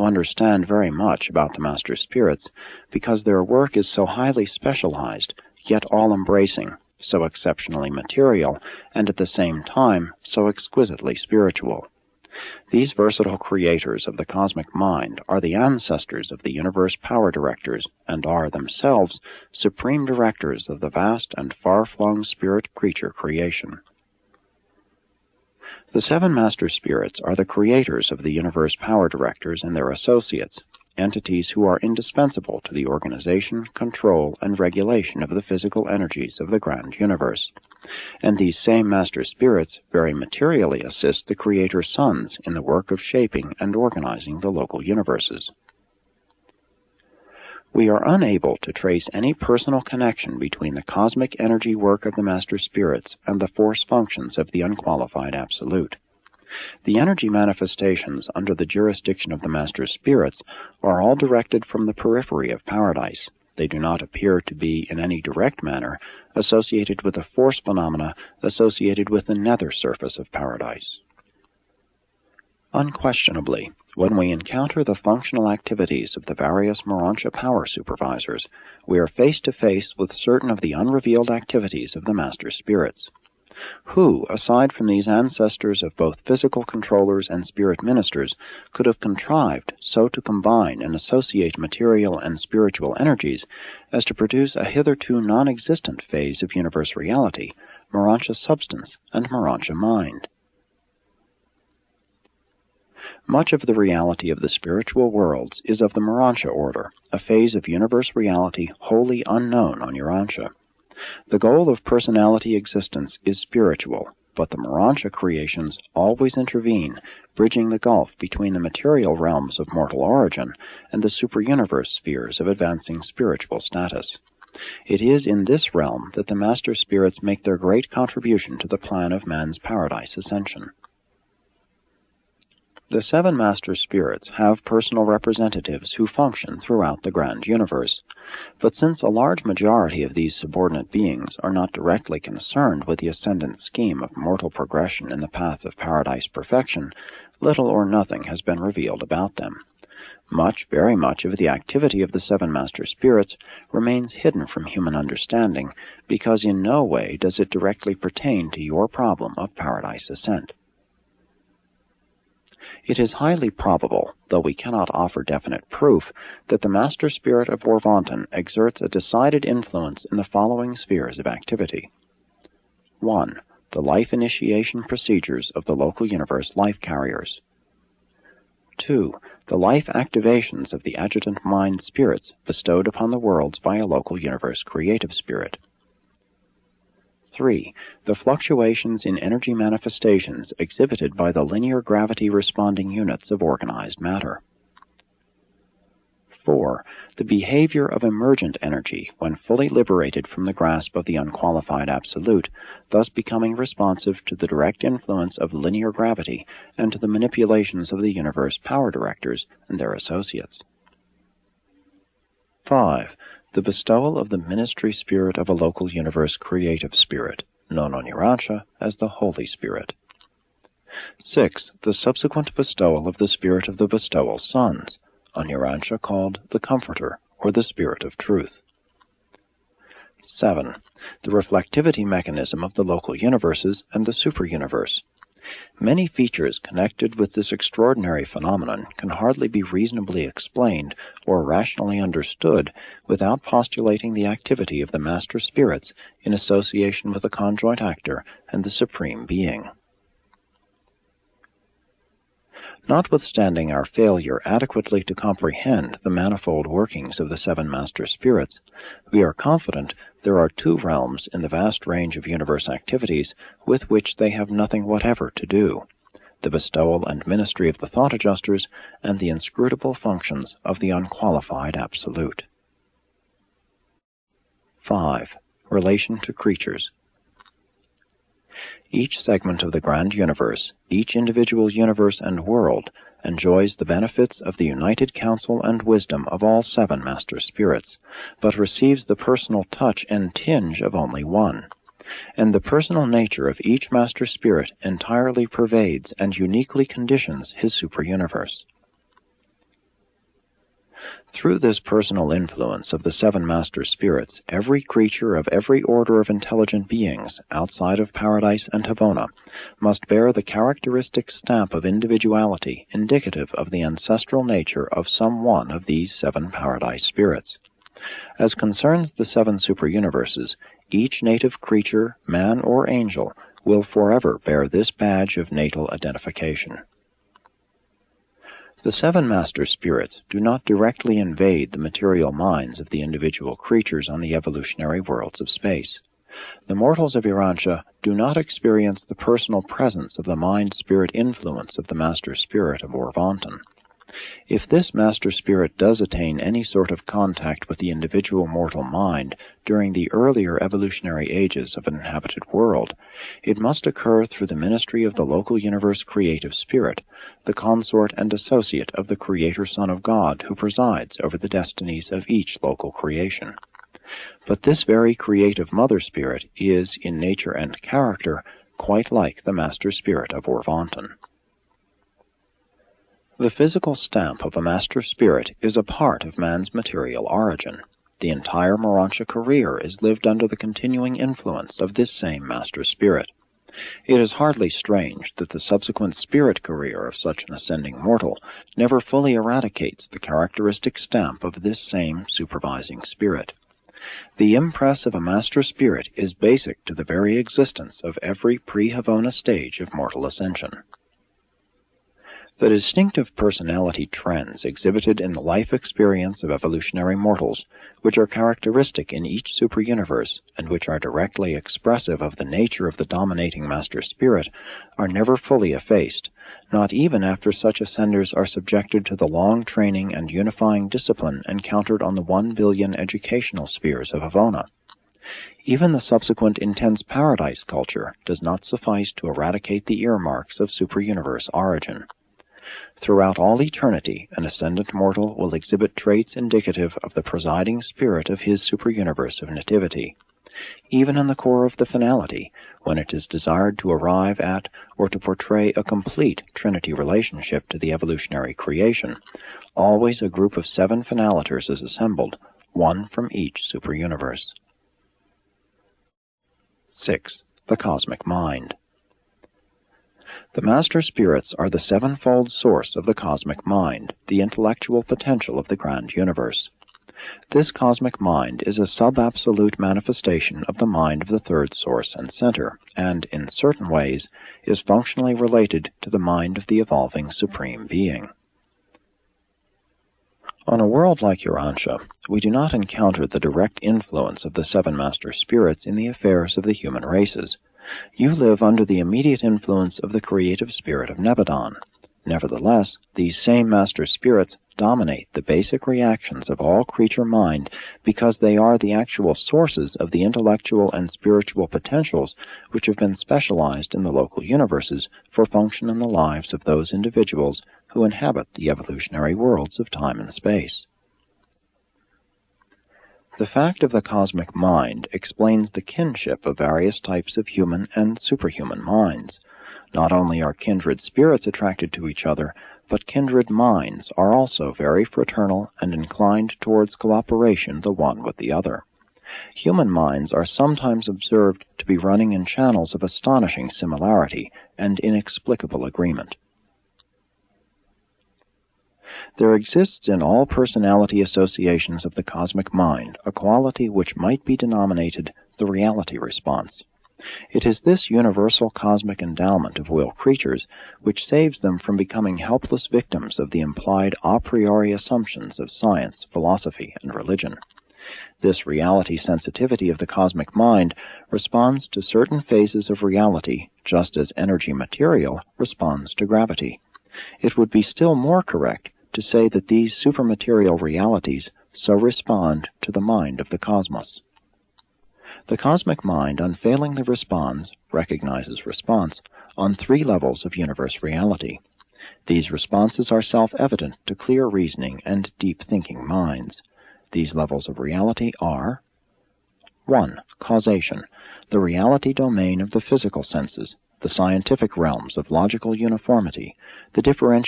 understand very much about the Master Spirits because their work is so highly specialized, yet all-embracing, so exceptionally material, and at the same time so exquisitely spiritual. These versatile creators of the cosmic mind are the ancestors of the universe power directors and are themselves supreme directors of the vast and far-flung spirit creature creation. The seven Master Spirits are the creators of the universe power directors and their associates, entities who are indispensable to the organization, control, and regulation of the physical energies of the grand universe. And these same Master Spirits very materially assist the Creator's sons in the work of shaping and organizing the local universes. We are unable to trace any personal connection between the cosmic energy work of the Master Spirits and the force functions of the unqualified Absolute. The energy manifestations under the jurisdiction of the Master Spirits are all directed from the periphery of Paradise. They do not appear to be in any direct manner associated with the force phenomena associated with the nether surface of Paradise. Unquestionably, when we encounter the functional activities of the various Urantia power supervisors, we are face to face with certain of the unrevealed activities of the Master Spirits. Who, aside from these ancestors of both physical controllers and spirit ministers, could have contrived so to combine and associate material and spiritual energies as to produce a hitherto non-existent phase of universe reality, Urantia substance and Urantia mind? Much of the reality of the spiritual worlds is of the Urantia order, a phase of universe reality wholly unknown on Urantia. The goal of personality existence is spiritual, but the Urantia creations always intervene, bridging the gulf between the material realms of mortal origin and the super-universe spheres of advancing spiritual status. It is in this realm that the Master Spirits make their great contribution to the plan of man's paradise ascension. The seven Master Spirits have personal representatives who function throughout the grand universe, but since a large majority of these subordinate beings are not directly concerned with the ascendant scheme of mortal progression in the path of paradise perfection, little or nothing has been revealed about them. Much, very much of the activity of the seven Master Spirits remains hidden from human understanding, because in no way does it directly pertain to your problem of paradise ascent. It is highly probable, though we cannot offer definite proof, that the Master Spirit of Orvonton exerts a decided influence in the following spheres of activity. 1. The life initiation procedures of the local universe life carriers. 2. The life activations of the adjutant mind spirits bestowed upon the worlds by a local universe creative spirit. 3. The fluctuations in energy manifestations exhibited by the linear gravity responding units of organized matter. 4. The behavior of emergent energy when fully liberated from the grasp of the unqualified Absolute, thus becoming responsive to the direct influence of linear gravity and to the manipulations of the universe power directors and their associates. 5. The bestowal of the ministry spirit of a local universe creative spirit, known on Urantia as the Holy Spirit. 6. The subsequent bestowal of the spirit of the bestowal sons, on Urantia called the Comforter, or the Spirit of Truth. 7. The reflectivity mechanism of the local universes and the super-universe. Many features connected with this extraordinary phenomenon can hardly be reasonably explained or rationally understood without postulating the activity of the Master Spirits in association with the conjoint actor and the Supreme Being. Notwithstanding our failure adequately to comprehend the manifold workings of the seven Master Spirits, we are confident there are two realms in the vast range of universe activities with which they have nothing whatever to do: the bestowal and ministry of the thought adjusters and the inscrutable functions of the unqualified Absolute. 5. Relation to creatures. Each segment of the grand universe, each individual universe and world, enjoys the benefits of the united counsel and wisdom of all seven Master Spirits, but receives the personal touch and tinge of only one. And the personal nature of each Master Spirit entirely pervades and uniquely conditions his super-universe. Through this personal influence of the seven master spirits, every creature of every order of intelligent beings outside of Paradise and Havona must bear the characteristic stamp of individuality indicative of the ancestral nature of some one of these seven Paradise spirits. As concerns the seven superuniverses, each native creature, man or angel, will forever bear this badge of natal identification. The seven master spirits do not directly invade the material minds of the individual creatures on the evolutionary worlds of space. The mortals of Urantia do not experience the personal presence of the mind-spirit influence of the master spirit of Orvanton. If this master spirit does attain any sort of contact with the individual mortal mind during the earlier evolutionary ages of an inhabited world, it must occur through the ministry of the local universe creative spirit, the consort and associate of the Creator Son of God who presides over the destinies of each local creation. But this very creative mother spirit is, in nature and character, quite like the master spirit of Orvanton. The physical stamp of a master spirit is a part of man's material origin. The entire Urantia career is lived under the continuing influence of this same master spirit. It is hardly strange that the subsequent spirit career of such an ascending mortal never fully eradicates the characteristic stamp of this same supervising spirit. The impress of a master spirit is basic to the very existence of every pre-Havona stage of mortal ascension. The distinctive personality trends exhibited in the life experience of evolutionary mortals, which are characteristic in each superuniverse, and which are directly expressive of the nature of the dominating master spirit, are never fully effaced, not even after such ascenders are subjected to the long training and unifying discipline encountered on the 1 billion educational spheres of Havona. Even the subsequent intense paradise culture does not suffice to eradicate the earmarks of superuniverse origin. Throughout all eternity, an ascendant mortal will exhibit traits indicative of the presiding spirit of his superuniverse of nativity. Even in the core of the finality, when it is desired to arrive at or to portray a complete Trinity relationship to the evolutionary creation, always a group of 7 finaliters is assembled, one from each superuniverse. 6. The Cosmic Mind. The master spirits are the sevenfold source of the cosmic mind, the intellectual potential of the grand universe. This cosmic mind is a sub-absolute manifestation of the mind of the third source and center, and, in certain ways, is functionally related to the mind of the evolving Supreme Being. On a world like Urantia, we do not encounter the direct influence of the 7 master spirits in the affairs of the human races. You live under the immediate influence of the creative spirit of Nebadon. Nevertheless, these same master spirits dominate the basic reactions of all creature mind because they are the actual sources of the intellectual and spiritual potentials which have been specialized in the local universes for function in the lives of those individuals who inhabit the evolutionary worlds of time and space. The fact of the cosmic mind explains the kinship of various types of human and superhuman minds. Not only are kindred spirits attracted to each other, but kindred minds are also very fraternal and inclined towards cooperation the one with the other. Human minds are sometimes observed to be running in channels of astonishing similarity and inexplicable agreement. There exists in all personality associations of the cosmic mind a quality which might be denominated the reality response. It is this universal cosmic endowment of will creatures which saves them from becoming helpless victims of the implied a priori assumptions of science, philosophy, and religion. This reality sensitivity of the cosmic mind responds to certain phases of reality, just as energy material responds to gravity. It would be still more correct to say that these supermaterial realities so respond to the mind of the cosmos. The cosmic mind unfailingly recognizes response, on 3 levels of universe reality. These responses are self-evident to clear reasoning and deep-thinking minds. These levels of reality are 1. Causation, the reality domain of the physical senses, the scientific realms of logical uniformity, the differentiation